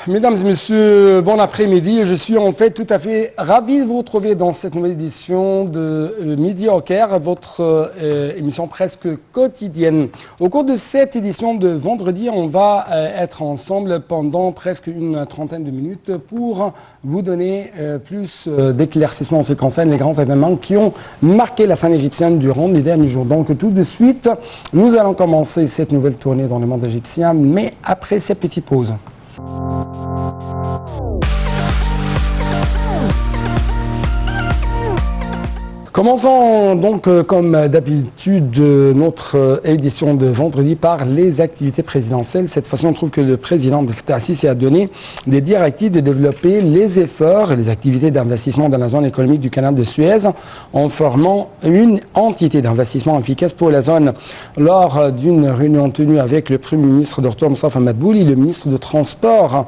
Mesdames et messieurs, bon après-midi. Je suis en fait tout à fait ravi de vous retrouver dans cette nouvelle édition de Midi au Caire, votre émission presque quotidienne. Au cours de cette édition de vendredi, on va être ensemble pendant presque une trentaine de minutes pour vous donner plus d'éclaircissements en ce qui concerne les grands événements qui ont marqué la scène égyptienne durant les derniers jours. Donc tout de suite, nous allons commencer cette nouvelle tournée dans le monde égyptien, mais après cette petite pause. Commençons donc, comme d'habitude, notre édition de vendredi par les activités présidentielles. Cette fois-ci, on trouve que le président Abdel Fattah el-Sisi a donné des directives de développer les efforts et les activités d'investissement dans la zone économique du canal de Suez en formant une entité d'investissement efficace pour la zone. Lors d'une réunion tenue avec le Premier ministre Dr Moustapha Madbouli, le ministre de Transport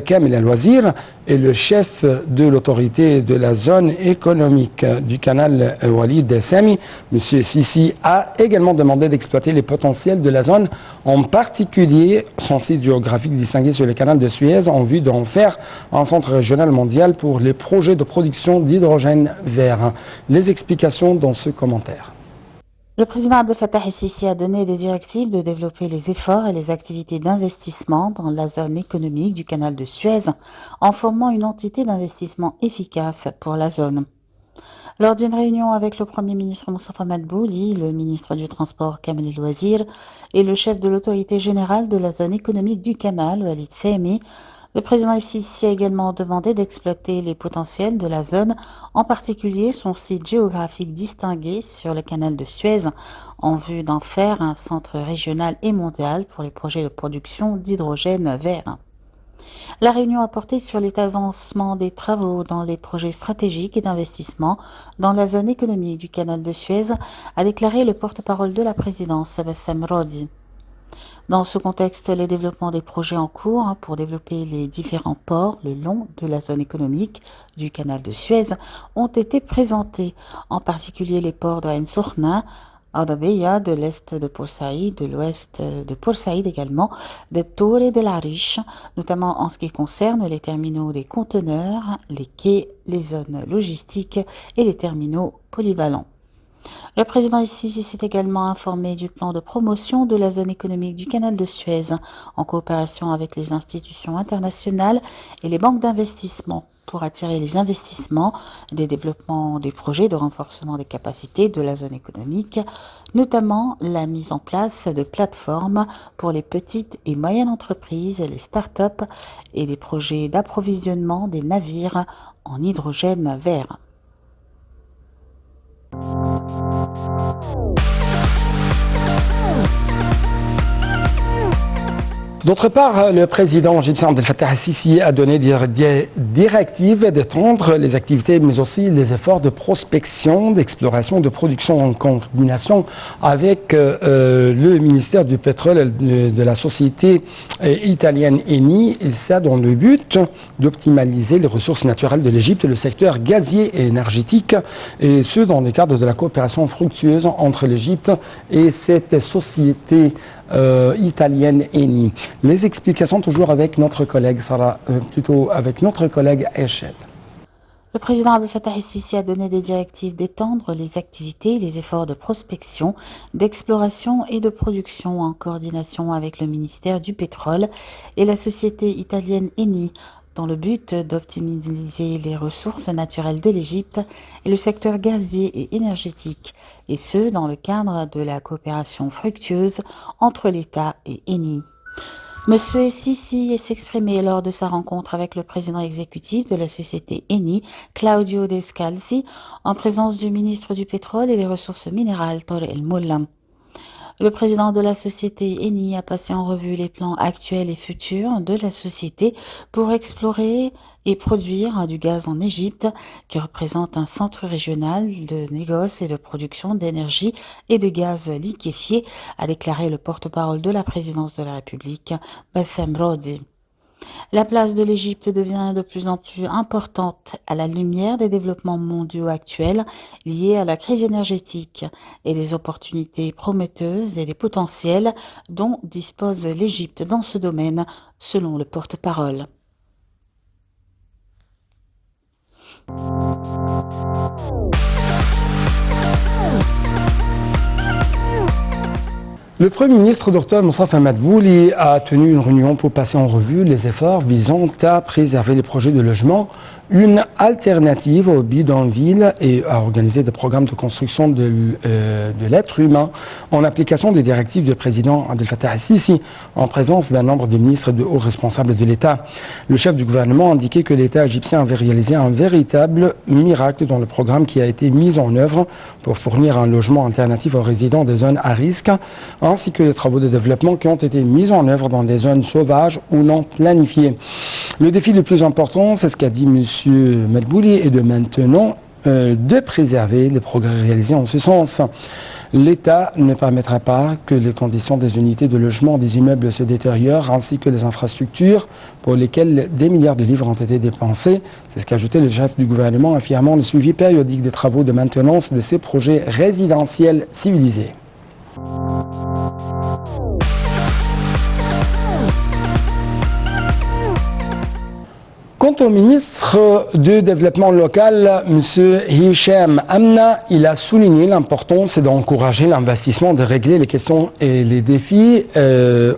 Kamel El-Wazir et le chef de l'autorité de la zone économique du canal Walid Sami, M. Sisi a également demandé d'exploiter les potentiels de la zone, en particulier son site géographique distingué sur le canal de Suez, en vue d'en faire un centre régional mondial pour les projets de production d'hydrogène vert. Les explications dans ce commentaire. Le président Abdel Fattah el-Sisi a donné des directives de développer les efforts et les activités d'investissement dans la zone économique du canal de Suez en formant une entité d'investissement efficace pour la zone. Lors d'une réunion avec le Premier ministre Moustapha Madbouli, le ministre du Transport Kamel El-Wazir et le chef de l'autorité générale de la zone économique du canal, Walid Sami, le président el-Sisi a également demandé d'exploiter les potentiels de la zone, en particulier son site géographique distingué sur le canal de Suez, en vue d'en faire un centre régional et mondial pour les projets de production d'hydrogène vert. La réunion a porté sur l'état d'avancement des travaux dans les projets stratégiques et d'investissement dans la zone économique du canal de Suez, a déclaré le porte-parole de la présidence, Bassem Rodi. Dans ce contexte, les développements des projets en cours pour développer les différents ports le long de la zone économique du canal de Suez ont été présentés, en particulier les ports de Ain Sokhna, Adabeya, de l'est de Port Saïd, de l'ouest de Port Saïd également, de Tour et de l'Arish, notamment en ce qui concerne les terminaux des conteneurs, les quais, les zones logistiques et les terminaux polyvalents. Le président el-Sisi s'est également informé du plan de promotion de la zone économique du canal de Suez, en coopération avec les institutions internationales et les banques d'investissement, pour attirer les investissements des développements des projets de renforcement des capacités de la zone économique, notamment la mise en place de plateformes pour les petites et moyennes entreprises, les start-up et des projets d'approvisionnement des navires en hydrogène vert. D'autre part, le président égyptien Abdel Fattah el-Sisi a donné des directives d'étendre les activités, mais aussi les efforts de d'exploration, de production en coordination avec le ministère du pétrole de la société italienne Eni, et ça dans le but d'optimaliser les ressources naturelles de l'Égypte et le secteur gazier et énergétique, et ce dans le cadre de la coopération fructueuse entre l'Égypte et cette société italienne Eni. Les explications toujours avec notre collègue Sarah, plutôt avec notre collègue Echel. Le président Abdel Fattah el-Sisi a donné des directives d'étendre les activités et les efforts de prospection, d'exploration et de production en coordination avec le ministère du pétrole et la société italienne Eni, dans le but d'optimiser les ressources naturelles de l'Égypte et le secteur gazier et énergétique, et ce dans le cadre de la coopération fructueuse entre l'État et Eni. Monsieur Sisi s'est exprimé lors de sa rencontre avec le président exécutif de la société Eni, Claudio Descalzi, en présence du ministre du pétrole et des ressources minérales, Tarek El Molla. Le président de la société Eni a passé en revue les plans actuels et futurs de la société pour explorer et produire du gaz en Égypte, qui représente un centre régional de négoce et de production d'énergie et de gaz liquéfié, a déclaré le porte-parole de la présidence de la République, Bassem Rodi. La place de l'Égypte devient de plus en plus importante à la lumière des développements mondiaux actuels liés à la crise énergétique et des opportunités prometteuses et des potentiels dont dispose l'Égypte dans ce domaine, selon le porte-parole. Le Premier ministre Dr Moustapha Madbouli a tenu une réunion pour passer en revue les efforts visant à préserver les projets de logement, une alternative aux bidonvilles et à organiser des programmes de construction de l'être humain en application des directives du président Abdel Fattah al-Sisi en présence d'un nombre de ministres et de hauts responsables de l'État. Le chef du gouvernement a indiqué que l'État égyptien avait réalisé un véritable miracle dans le programme qui a été mis en œuvre pour fournir un logement alternatif aux résidents des zones à risque, ainsi que les travaux de développement qui ont été mis en œuvre dans des zones sauvages ou non planifiées. Le défi le plus important, c'est ce qu'a dit M. Madbouli, est de maintenant de préserver les progrès réalisés en ce sens. L'État ne permettra pas que les conditions des unités de logement des immeubles se détériorent, ainsi que les infrastructures pour lesquelles des milliards de livres ont été dépensés. C'est ce qu'a ajouté le chef du gouvernement, affirmant le suivi périodique des travaux de maintenance de ces projets résidentiels civilisés. Quant au ministre du Développement local, M. Hicham Amna, il a souligné l'importance d'encourager l'investissement, de régler les questions et les défis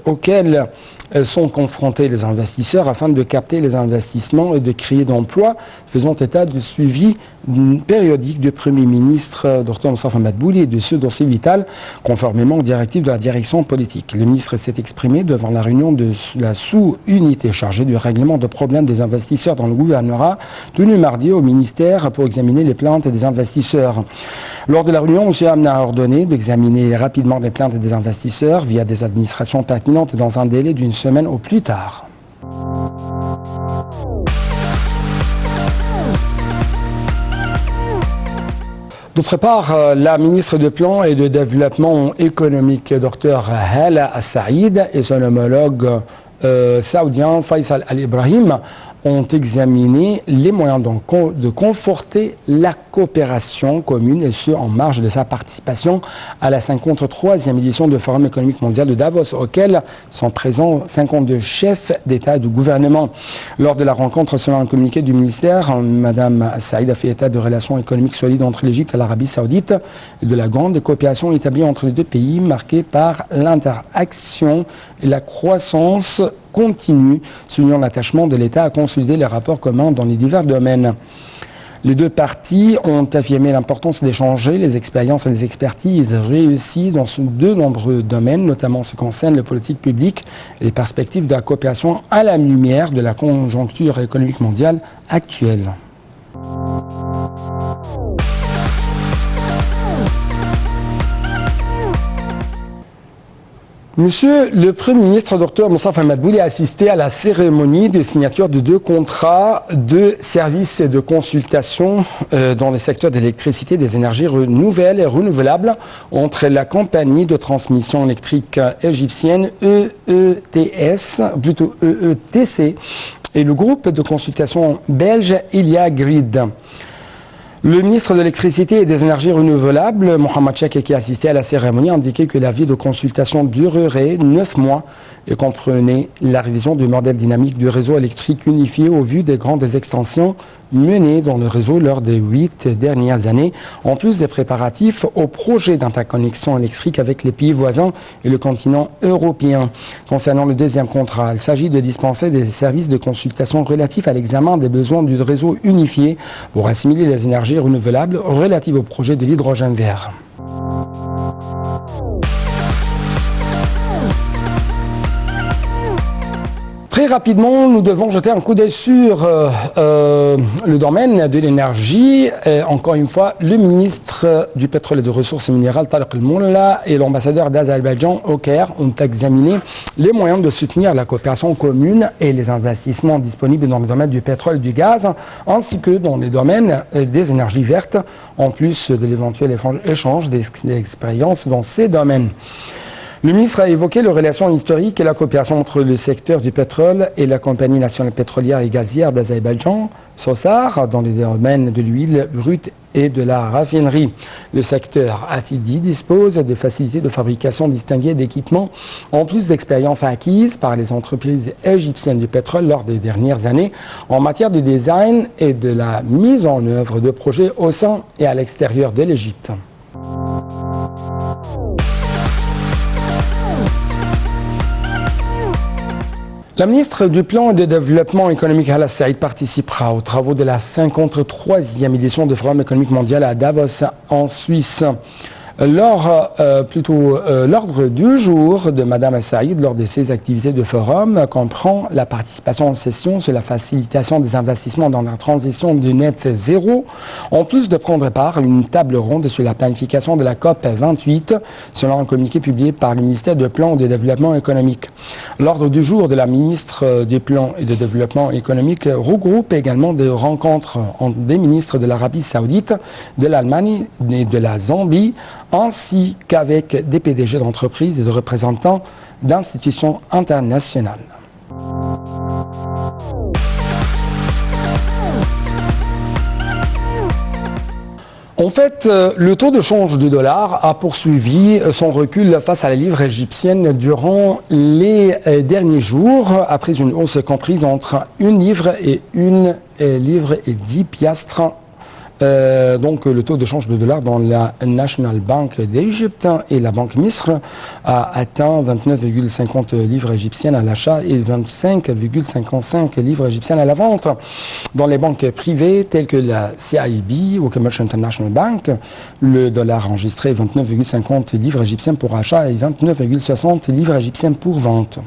auxquels sont confrontés les investisseurs afin de capter les investissements et de créer d'emplois, faisant état du suivi périodique du Premier ministre Dr Moustapha Madbouli et de ce dossier vital, conformément aux directives de la direction politique. Le ministre s'est exprimé devant la réunion de la sous-unité chargée du règlement de problèmes des investisseurs dans le gouvernorat, tenue mardi au ministère pour examiner les plaintes des investisseurs. Lors de la réunion, M. Amna a ordonné d'examiner rapidement les plaintes des investisseurs via des administrations pertinentes dans un délai d'une semaine au plus tard. D'autre part, la ministre du Plan et de Développement économique, Dr Hala Al-Saïd, et son homologue saoudien Faisal Al-Ibrahim ont examiné les moyens de conforter la coopération commune, et ce en marge de sa participation à la 53e édition du Forum économique mondial de Davos, auquel sont présents 52 chefs d'État et de gouvernement. Lors de la rencontre, selon un communiqué du ministère, Mme Saïd a fait état de relations économiques solides entre l'Égypte et l'Arabie saoudite et de la grande coopération établie entre les deux pays, marquée par l'interaction et la croissance continue, soulignant l'attachement de l'État à consolider les rapports communs dans les divers domaines. Les deux parties ont affirmé l'importance d'échanger les expériences et les expertises réussies dans de nombreux domaines, notamment en ce qui concerne les politiques publiques et les perspectives de la coopération à la lumière de la conjoncture économique mondiale actuelle. Monsieur le Premier ministre Dr Moustapha Madbouli a assisté à la cérémonie de signature de 2 contrats de services et de consultation dans le secteur de l'électricité et des énergies nouvelles et renouvelables entre la compagnie de transmission électrique égyptienne EETC et le groupe de consultation belge Elia Grid. Le ministre de l'électricité et des énergies renouvelables, Mohamed Chek, qui a assisté à la cérémonie, a indiqué que l'avis de consultation durerait 9 mois et comprenait la révision du modèle dynamique du réseau électrique unifié au vu des grandes extensions menées dans le réseau lors des 8 dernières années, en plus des préparatifs au projet d'interconnexion électrique avec les pays voisins et le continent européen. Concernant le deuxième contrat, il s'agit de dispenser des services de consultation relatifs à l'examen des besoins du réseau unifié pour assimiler les énergies renouvelables relatives au projet de l'hydrogène vert. Très rapidement, nous devons jeter un coup d'œil sur le domaine de l'énergie. Encore une fois, le ministre du pétrole et des ressources minérales, Tariq El-Molla, et l'ambassadeur d'Azerbaïdjan au Caire ont examiné les moyens de soutenir la coopération commune et les investissements disponibles dans le domaine du pétrole et du gaz, ainsi que dans les domaines des énergies vertes, en plus de l'éventuel échange d'expériences dans ces domaines. Le ministre a évoqué les relations historiques et la coopération entre le secteur du pétrole et la compagnie nationale pétrolière et gazière d'Azerbaïdjan, SOSAR, dans les domaines de l'huile brute et de la raffinerie. Le secteur, a-t-il dit, dispose de facilités de fabrication distinguées d'équipements, en plus d'expériences acquises par les entreprises égyptiennes du pétrole lors des dernières années en matière de design et de la mise en œuvre de projets au sein et à l'extérieur de l'Égypte. La ministre du Plan et de Développement économique Hala Saïd participera aux travaux de la 53e édition du Forum économique mondial à Davos en Suisse. L'ordre du jour de Mme Saïd lors de ses activités de forum comprend la participation en session sur la facilitation des investissements dans la transition du net zéro, en plus de prendre part à une table ronde sur la planification de la COP 28, selon un communiqué publié par le ministère du Plan et de Développement économique. L'ordre du jour de la ministre du Plan et de Développement économique regroupe également des rencontres entre des ministres de l'Arabie saoudite, de l'Allemagne et de la Zambie, ainsi qu'avec des PDG d'entreprises et de représentants d'institutions internationales. En fait, le taux de change du dollar a poursuivi son recul face à la livre égyptienne durant les derniers jours, après une hausse comprise entre 1 livre et 1 livre et 10 piastres. Donc le taux de change de dollar dans la National Bank d'Égypte et la Banque Misr a atteint 29,50 livres égyptiennes à l'achat et 25,55 livres égyptiennes à la vente. Dans les banques privées telles que la CIB ou Commercial International Bank, le dollar enregistrait 29,50 livres égyptiennes pour achat et 29,60 livres égyptiennes pour vente.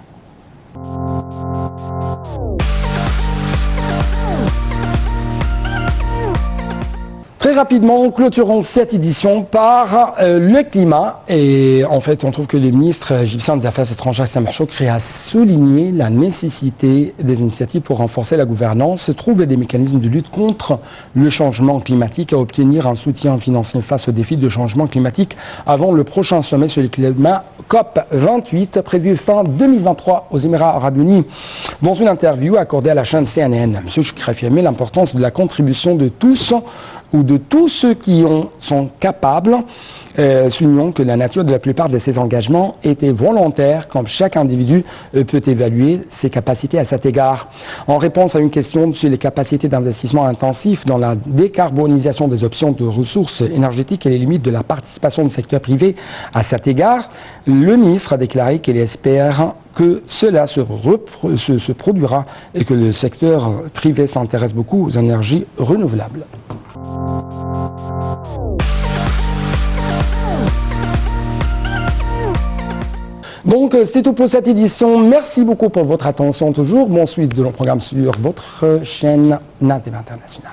Très rapidement, clôturons cette édition par le climat. Et en fait, on trouve que le ministre égyptien des Affaires étrangères, Sameh Choukri, a souligné la nécessité des initiatives pour renforcer la gouvernance, trouver des mécanismes de lutte contre le changement climatique et obtenir un soutien financier face aux défis de changement climatique avant le prochain sommet sur le climat COP 28, prévu fin 2023 aux Émirats Arabes Unis. Dans une interview accordée à la chaîne CNN, M. Choukri a affirmé l'importance de la contribution de tous ou de tous ceux qui sont capables, soulignons que la nature de la plupart de ces engagements était volontaire, comme chaque individu peut évaluer ses capacités à cet égard. En réponse à une question sur les capacités d'investissement intensif dans la décarbonisation des options de ressources énergétiques et les limites de la participation du secteur privé à cet égard, le ministre a déclaré qu'il espère que cela se produira et que le secteur privé s'intéresse beaucoup aux énergies renouvelables. Donc, c'était tout pour cette édition. Merci beaucoup pour votre attention toujours. Bon suite de nos programmes sur votre chaîne NATV International.